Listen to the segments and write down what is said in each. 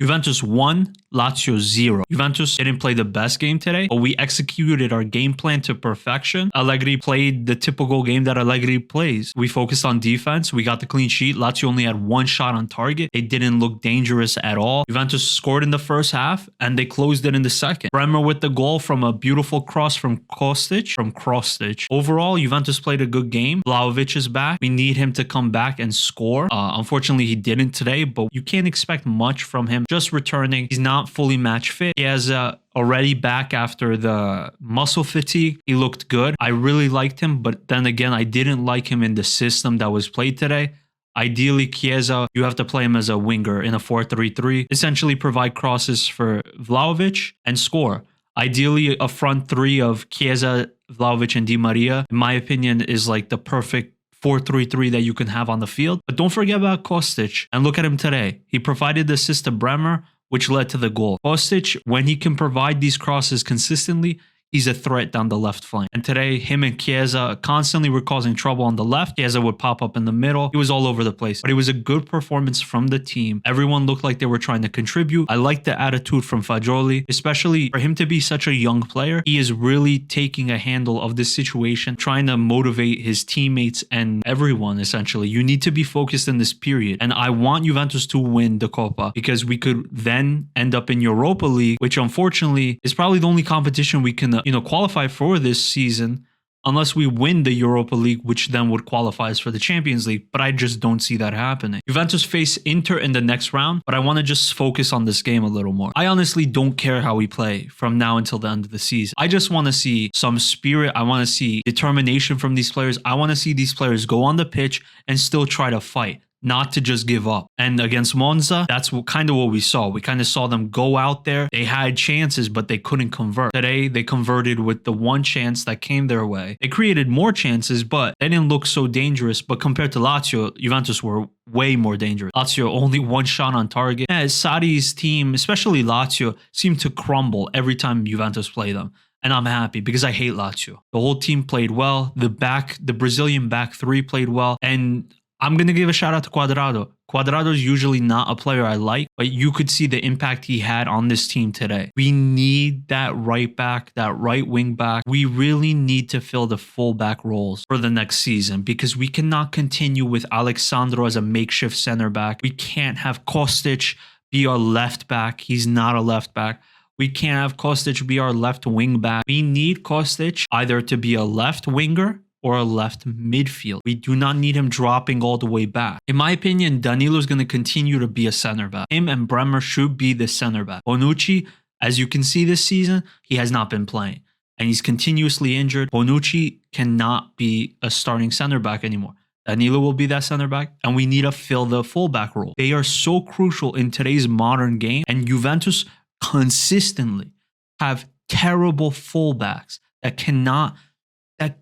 Juventus 1, Lazio 0. Juventus didn't play the best game today, but we executed our game plan to perfection. Allegri played the typical game that Allegri plays. We focused on defense. We got the clean sheet. Lazio only had one shot on target. They didn't look dangerous at all. Juventus scored in the first half, and they closed it in the second. Bremer with the goal from a beautiful cross from Krostic. Overall, Juventus played a good game. Vlahovic is back. We need him to come back and score. Unfortunately, he didn't today, but you can't expect much from him. Just returning. He's not fully match fit. He has already back after the muscle fatigue. He looked good. I really liked him, but then again, I didn't like him in the system that was played today. Ideally, Chiesa, you have to play him as a winger in a 4-3-3. Essentially provide crosses for Vlahovic and score. Ideally, a front three of Chiesa, Vlahovic, and Di Maria, in my opinion, is like the perfect 4-3-3 that you can have on the field. But don't forget about Krostic and look at him today. He provided the assist to Bremer, which led to the goal. Krostic, when he can provide these crosses consistently, he's a threat down the left flank. And today, him and Chiesa constantly were causing trouble on the left. Chiesa would pop up in the middle. He was all over the place. But it was a good performance from the team. Everyone looked like they were trying to contribute. I like the attitude from Fagioli, especially for him to be such a young player. He is really taking a handle of this situation, trying to motivate his teammates and everyone, essentially. You need to be focused in this period. And I want Juventus to win the Coppa because we could then end up in Europa League, which unfortunately is probably the only competition we can qualify for this season unless we win the Europa League, which then would qualify us for the Champions League. But I just don't see that happening. Juventus face Inter in the next round, but I want to just focus on this game a little more. I honestly don't care how we play from now until the end of the season. I just want to see some spirit. I want to see determination from these players. I want to see these players go on the pitch and still try to fight, not to just give up. And against Monza, that's kind of what we saw. We kind of saw them go out there. They had chances, but they couldn't convert. Today, they converted with the one chance that came their way. They created more chances, but they didn't look so dangerous. But compared to Lazio, Juventus were way more dangerous. Lazio only one shot on target. As Sarri's team, especially Lazio, seemed to crumble every time Juventus played them. And I'm happy because I hate Lazio. The whole team played well. The Brazilian back three played well. And I'm going to give a shout out to Cuadrado. Cuadrado is usually not a player I like, but you could see the impact he had on this team today. We need that right back, that right wing back. We really need to fill the fullback roles for the next season because we cannot continue with Alexandro as a makeshift center back. We can't have Krostic be our left back. He's not a left back. We can't have Krostic be our left wing back. We need Krostic either to be a left winger or a left midfield. We do not need him dropping all the way back. In my opinion, Danilo is going to continue to be a center back. Him and Bremer should be the center back. Bonucci, as you can see this season, he has not been playing. And he's continuously injured. Bonucci cannot be a starting center back anymore. Danilo will be that center back, and we need to fill the fullback role. They are so crucial in today's modern game, and Juventus consistently have terrible fullbacks that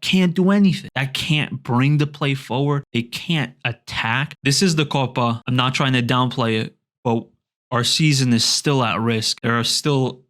can't do anything, that can't bring the play forward. They can't attack. This is the Coppa. I'm not trying to downplay it, but our season is still at risk. There's still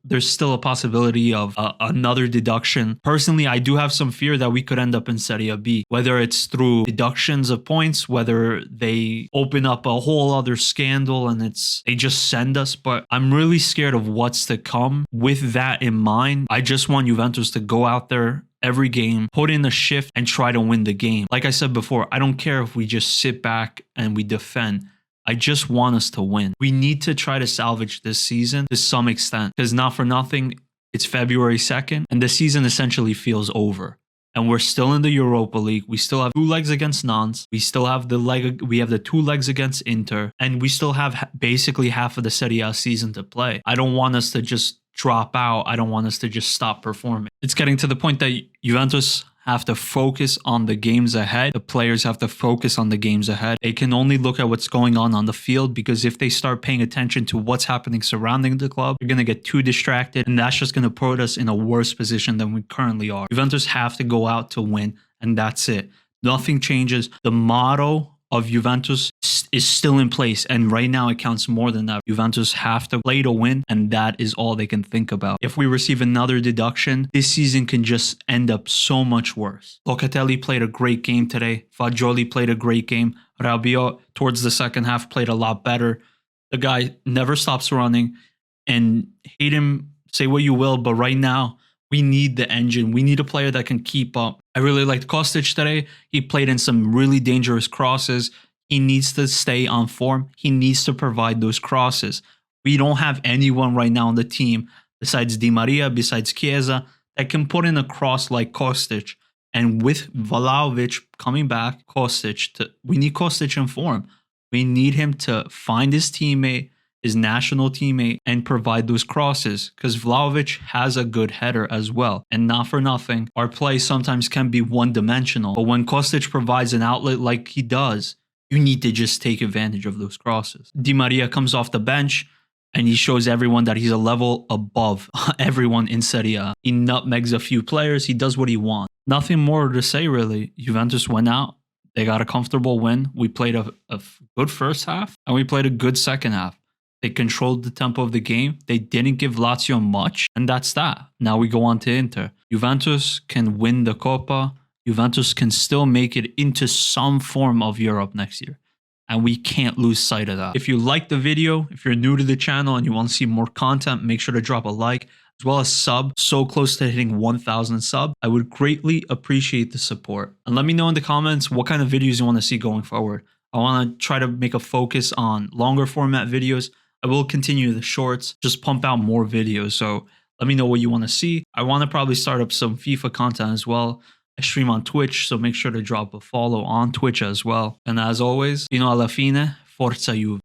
a possibility of another deduction. Personally, I do have some fear that we could end up in Serie B, whether it's through deductions of points, whether they open up a whole other scandal and they just send us. But I'm really scared of what's to come. With that in mind, I just want Juventus to go out there every game, put in a shift, and try to win the game. Like I said before, I don't care if we just sit back and we defend. I just want us to win. We need to try to salvage this season to some extent because not for nothing, it's February 2nd and the season essentially feels over. And we're still in the Europa League. We still have 2 legs against Nantes. We still have the 2 legs against Inter. And we still have basically half of the Serie A season to play. I don't want us to just drop out. I don't want us to just stop performing. It's getting to the point that Juventus have to focus on the games ahead. The players have to focus on the games ahead. They can only look at what's going on the field because if they start paying attention to what's happening surrounding the club, they're going to get too distracted and that's just going to put us in a worse position than we currently are. Juventus have to go out to win and that's it. Nothing changes. The motto of Juventus is still in place, and right now it counts more than that. Juventus have to play to win, and that is all they can think about. If we receive another deduction, this season can just end up so much worse. Locatelli played a great game today. Fagioli played a great game. Rabiot, towards the second half, played a lot better. The guy never stops running, and hate him, say what you will, but right now we need the engine. We need a player that can keep up. I really liked Krostic today. He played in some really dangerous crosses. He needs to stay on form. He needs to provide those crosses. We don't have anyone right now on the team besides Di Maria, besides Chiesa, that can put in a cross like Krostic. And with Vlahovic coming back, we need Krostic in form. We need him to find his teammate, his national teammate, and provide those crosses, because Vlahovic has a good header as well. And not for nothing, our play sometimes can be one-dimensional, but when Krostic provides an outlet like he does, you need to just take advantage of those crosses. Di Maria comes off the bench, and he shows everyone that he's a level above everyone in Serie A. He nutmegs a few players. He does what he wants. Nothing more to say, really. Juventus went out. They got a comfortable win. We played a good first half, and we played a good second half. They controlled the tempo of the game. They didn't give Lazio much, and that's that. Now we go on to Inter. Juventus can win the Coppa. Juventus can still make it into some form of Europe next year, and we can't lose sight of that. If you like the video, if you're new to the channel and you want to see more content, make sure to drop a like, as well as sub. So close to hitting 1,000 sub. I would greatly appreciate the support. And let me know in the comments what kind of videos you want to see going forward. I want to try to make a focus on longer format videos. I will continue the shorts, just pump out more videos. So let me know what you want to see. I want to probably start up some FIFA content as well. I stream on Twitch, so make sure to drop a follow on Twitch as well. And as always, fino alla fine, forza Juve.